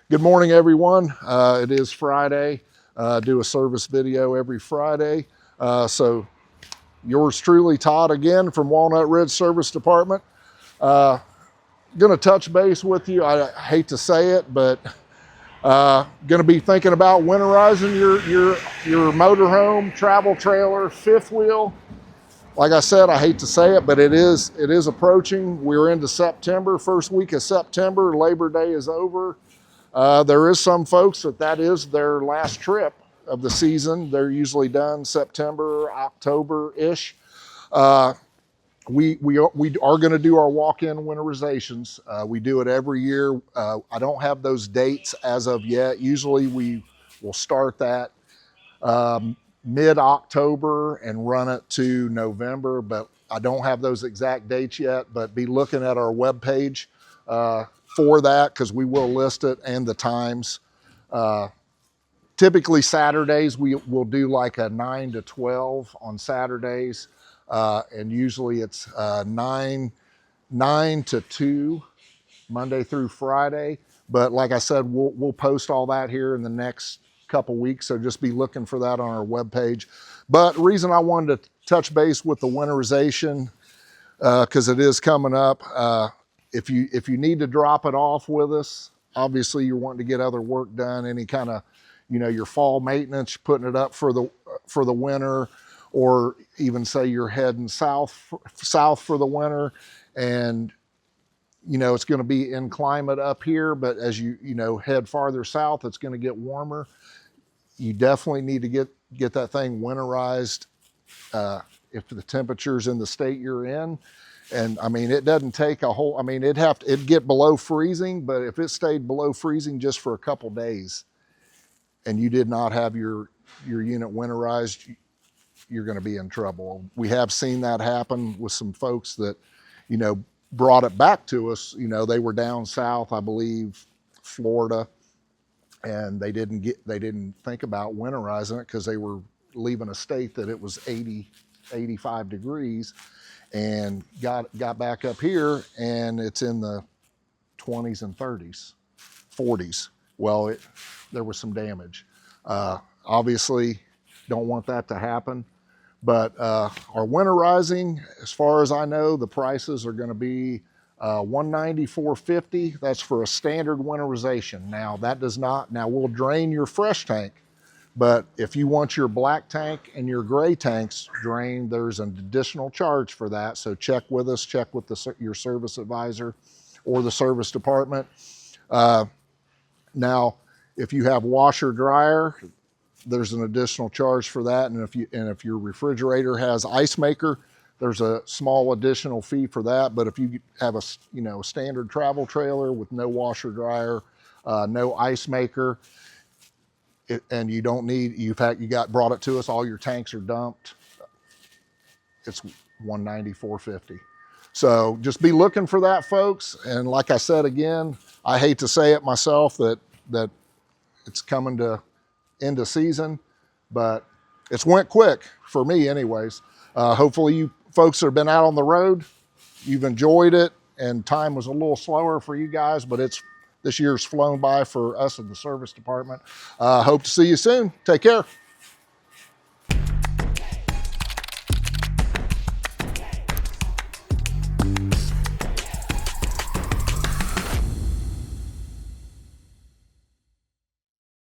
Good morning, everyone. It is Friday. Do a service video every Friday. So yours truly, Todd, again from Walnut Ridge Service Department. Going to touch base with you. I hate to say it, but going to be thinking about winterizing your motorhome, travel trailer, fifth wheel. Like I said, I hate to say it, but it is approaching. We're into September, first week of September. Labor Day is over. There is some folks that is their last trip of the season. They're usually done September, October-ish. We are going to do our walk-in winterizations. We do it every year. I don't have those dates as of yet. Usually we will start that mid-October and run it to November, but I don't have those exact dates yet. But be looking at our webpage for that, because we will list it and the times. Typically Saturdays, we will do like a 9 to 12 on Saturdays. And usually it's 9 to 2, Monday through Friday. But like I said, we'll post all that here in the next couple weeks. So just be looking for that on our webpage. But the reason I wanted to touch base with the winterization, because it is coming up. If you need to drop it off with us, obviously you're wanting to get other work done, any kind of, your fall maintenance, putting it up for the winter, or even say you're heading south for the winter, and it's going to be in climate up here, but as you head farther south, it's going to get warmer. You definitely need to get that thing winterized if the temperature's in the state you're in. And I mean, it doesn't take a whole, it'd get below freezing, but if it stayed below freezing just for a couple days and you did not have your unit winterized, you're going to be in trouble. We have seen that happen with some folks that, brought it back to us. They were down south, I believe, Florida, and they didn't think about winterizing it because they were leaving a state that it was 80, 85 degrees. And got back up here and it's in the 20s and 30s, 40s. Well, there was some damage. Obviously, don't want that to happen. But our winterizing, as far as I know, the prices are going to be $194.50. That's for a standard winterization. Now, we'll drain your fresh tank. But if you want your black tank and your gray tanks drained, there's an additional charge for that. So check with us, check with your service advisor or the service department. Now, if you have washer dryer, there's an additional charge for that. And if your refrigerator has ice maker, there's a small additional fee for that. But if you have a standard travel trailer with no washer dryer, no ice maker, and you don't need, brought it to us, all your tanks are dumped, it's $194.50. So just be looking for that, folks. And like I said, again, I hate to say it myself that it's coming to end of season, but it's went quick for me anyways. Hopefully you folks that have been out on the road, you've enjoyed it, and time was a little slower for you guys, but this year's flown by for us in the service department. Hope to see you soon. Take care.